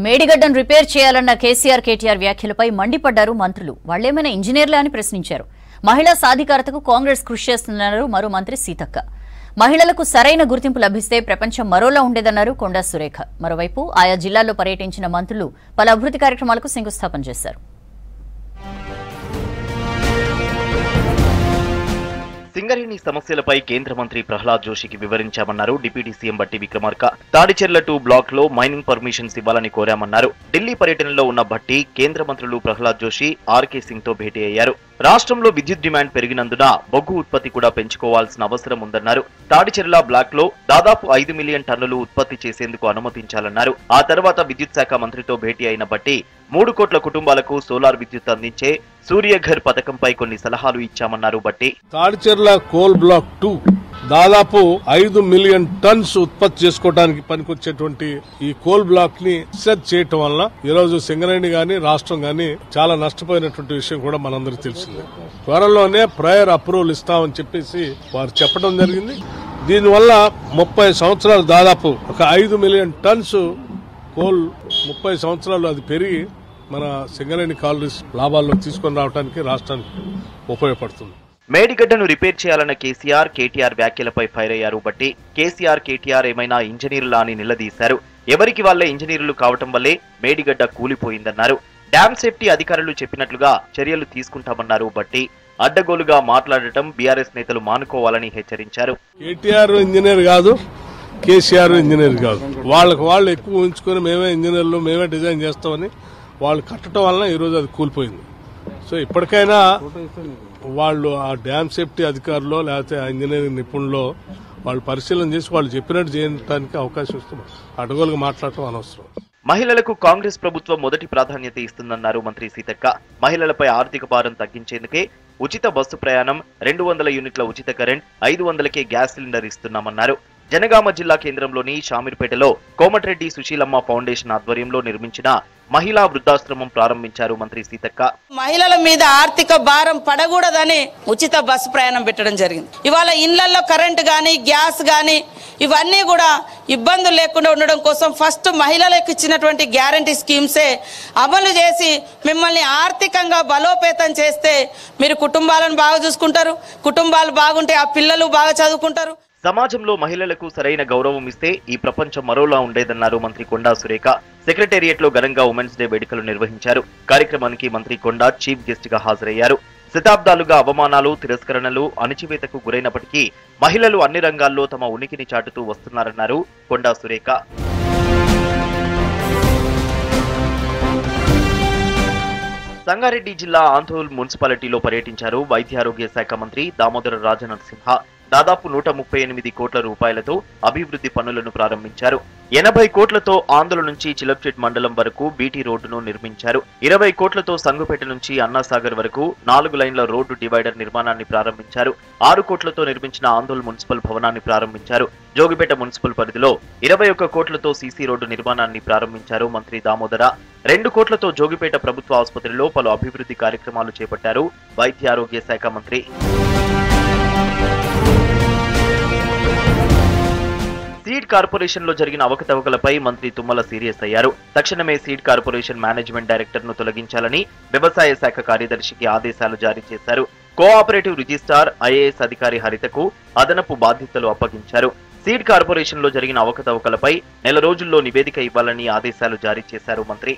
మేడిగడ్డను repair చేయాలన్న కేసీఆర్ కేటీఆర్ వ్యాఖ్యలపై మండిపడ్డారు మంత్రులు. వాళ్లేమైనా ఇంజనీర్లే అని ప్రశ్నించారు. మహిళా సాధికారతకు కాంగ్రెస్ కృషి చేస్తున్నారు మరో మంత్రి సీతక్క. మహిళలకు సరైన గుర్తింపు లభిస్తే ప్రపంచం మరోలా ఉండేదన్నారు కొండా సురేఖ. మరోవైపు ఆయా జిల్లాల్లో పర్యటించిన మంత్రులు పలు అభివృద్ధి కార్యక్రమాలకు శంకుస్థాపన చేశారు. సింగరేణి సమస్యలపై కేంద్ర మంత్రి ప్రహ్లాద్ జోషికి వివరించామన్నారు డిప్యూటీ సీఎం బట్టి విక్రమార్క. తాడిచెర్ల 2 బ్లాక్ లో మైనింగ్ పర్మిషన్స్ ఇవ్వాలని కోరామన్నారు. ఢిల్లీ పర్యటనలో ఉన్న బట్టి కేంద్ర మంత్రులు ప్రహ్లాద్ జోషి, ఆర్కే సింగ్ తో భేటీ అయ్యారు. రాష్ట్రంలో విద్యుత్ డిమాండ్ పెరిగినందున బొగ్గు ఉత్పత్తి కూడా పెంచుకోవాల్సిన అవసరం ఉందన్నారు. తాడిచెర్ల బ్లాక్ లో దాదాపు 5 మిలియన్ టన్నులు ఉత్పత్తి చేసేందుకు అనుమతించాలన్నారు. ఆ తర్వాత విద్యుత్ శాఖ మంత్రితో భేటీ అయిన బట్టి 3 కోట్ల కుటుంబాలకు సోలార్ విద్యుత్ అందించే సూర్యఘర్ పథకంపై కొన్ని సలహాలు ఇచ్చామన్నారు బట్టి. తాడిచెర్ల కోల్ బ్లాక్ 2 దాదాపు 5 మిలియన్ టన్స్ ఉత్పత్తి చేసుకోవడానికి పనికొచ్చేటువంటి ఈ కోల్ బ్లాక్ ని సెట్ చేయటం వల్ల ఈ రోజు సింగరేణి గాని రాష్ట్రం గాని చాలా నష్టపోయినటువంటి విషయం కూడా మనందరికీ తెలిసిందే. త్వరలోనే ప్రయర్ అప్రూవల్ ఇస్తామని చెప్పేసి వారు చెప్పడం జరిగింది. దీనివల్ల 30 సంవత్సరాలు దాదాపు ఒక 5 మిలియన్ టన్స్ కోల్ 30 సంవత్సరాలు అది పెరిగి మన సింగరేణి కాలరీస్ లాభాల్లో తీసుకొని రావడానికి రాష్ట్రానికి ఉపయోగపడుతుంది. మేడిగడ్డను రిపేర్ చేయాలన్న కేసీఆర్, కేటీఆర్ వ్యాఖ్యలపై ఫైర్ అయ్యారు బట్టి. కేసీఆర్, కేటీఆర్ ఏమైనా ఇంజనీర్లా అని నిలదీశారు. ఎవరికి వాళ్లే ఇంజనీర్లు కావటం వల్లే మేడిగడ్డ కూలిపోయిందన్నారు. డ్యామ్ సేఫ్టీ అధికారులు చెప్పినట్లుగా చర్యలు తీసుకుంటామన్నారు బట్టి. అడ్డగోలుగా మాట్లాడటం బీఆర్ఎస్ నేతలు మానుకోవాలని హెచ్చరించారు. కేటీఆర్ ఇంజనీర్ కాదు, కేసీఆర్ ఇంజనీర్ కాదు. వాళ్ళు ఎక్కువ ఉంచుకొని మేమే ఇంజనీర్లు, మేమే డిజైన్ చేస్తామని వాళ్ళు కట్టడం వలన ఈరోజు అది కూలిపోయింది. సో ఇప్పటికైనా వాళ్ళు ఆ డ్యామ్ సేఫ్టీ అధికారులు లేకపోతే ఆ ఇంజనీరింగ్ నిపుణులు వాళ్ళు పరిశీలన చేసి వాళ్ళు చెప్పినట్టు చేయడానికి అవకాశం ఇస్తున్నాం. అడ్డగోలుగా మాట్లాడటం అనవసరం. మహిళలకు కాంగ్రెస్ ప్రభుత్వం మొదటి ప్రాధాన్యత ఇస్తుందన్నారు మంత్రి సీతక్క. మహిళలపై ఆర్థిక భారం తగ్గించేందుకే ఉచిత బస్సు ప్రయాణం, 200 యూనిట్ల ఉచిత కరెంట్, 500కే గ్యాస్ సిలిండర్ ఇస్తున్నామన్నారు. జనగామ జిల్లా కేంద్రంలోని షామీర్పేటలో కోమటిరెడ్డి సుశీలమ్మ ఫౌండేషన్ ఆధ్వర్యంలో నిర్మించిన మహిళా వృద్ధాశ్రమం ప్రారంభించారు మంత్రి సీతక్క. మహిళల మీద ఆర్థిక భారం పడకూడదని ఉచిత బస్సు ప్రయాణం పెట్టడం జరిగింది. ఇవాళ ఇళ్లలో కరెంటు గాని, గ్యాస్ గాని ఇవన్నీ కూడా ఇబ్బందులు లేకుండా ఉండడం కోసం ఫస్ట్ మహిళలకు ఇచ్చినటువంటి గ్యారంటీ స్కీమ్సే అమలు చేసి మిమ్మల్ని ఆర్థికంగా బలోపేతం చేస్తే మీరు కుటుంబాలను బాగా చూసుకుంటారు. కుటుంబాలు బాగుంటే ఆ పిల్లలు బాగా చదువుకుంటారు. సమాజంలో మహిళలకు సరైన గౌరవం ఇస్తే ఈ ప్రపంచం మరోలా ఉండేదన్నారు మంత్రి కొండా సురేఖ. సెక్రటేరియట్ లో ఘనంగా ఉమెన్స్ డే వేడుకలు నిర్వహించారు. కార్యక్రమానికి మంత్రి కొండా చీఫ్ గెస్ట్ గా హాజరయ్యారు. శతాబ్దాలుగా అవమానాలు, తిరస్కరణలు, అణచివేతకు గురైనప్పటికీ మహిళలు అన్ని రంగాల్లో తమ ఉనికిని చాటుతూ వస్తున్నారన్నారు కొండా సురేఖ. సంగారెడ్డి జిల్లా ఆంధోల్ మున్సిపాలిటీలో పర్యటించారు వైద్యారోగ్య శాఖ మంత్రి దామోదర రాజనరసింహ. దాదాపు 138 కోట్ల రూపాయలతో అభివృద్ధి పనులను ప్రారంభించారు. 80 కోట్లతో ఆంధ్ర నుంచి చిలప్చెట్ మండలం వరకు బీటీ రోడ్డును నిర్మించారు. 20 కోట్లతో సంగుపేట నుంచి అన్నాసాగర్ వరకు 4 లైన్ల రోడ్డు డివైడర్ నిర్మాణాన్ని ప్రారంభించారు. 6 కోట్లతో నిర్మించిన ఆందోళ్ మున్సిపల్ భవనాన్ని ప్రారంభించారు. జోగిపేట మున్సిపల్ పరిధిలో 21 కోట్లతో సీసీ రోడ్డు నిర్మాణాన్ని ప్రారంభించారు మంత్రి దామోదర. 2 కోట్లతో జోగిపేట ప్రభుత్వ ఆసుపత్రిలో పలు అభివృద్ధి కార్యక్రమాలు చేపట్టారు వైద్యారోగ్య శాఖ మంత్రి. సీడ్ కార్పొరేషన్ లో జరిగిన అవకతవకలపై మంత్రి తుమ్మల సీరియస్ అయ్యారు. తక్షణమే సీడ్ కార్పొరేషన్ మేనేజ్మెంట్ డైరెక్టర్ ను తొలగించాలని వ్యవసాయ శాఖ కార్యదర్శికి ఆదేశాలు జారీ చేశారు. కోఆపరేటివ్ రిజిస్ట్రార్ ఐఏఎస్ అధికారి హరితకు అదనపు బాధ్యతలు అప్పగించారు. సీడ్ కార్పొరేషన్ లో జరిగిన అవకతవకలపై నెల రోజుల్లో నివేదిక ఇవ్వాలని ఆదేశాలు జారీ చేశారు మంత్రి.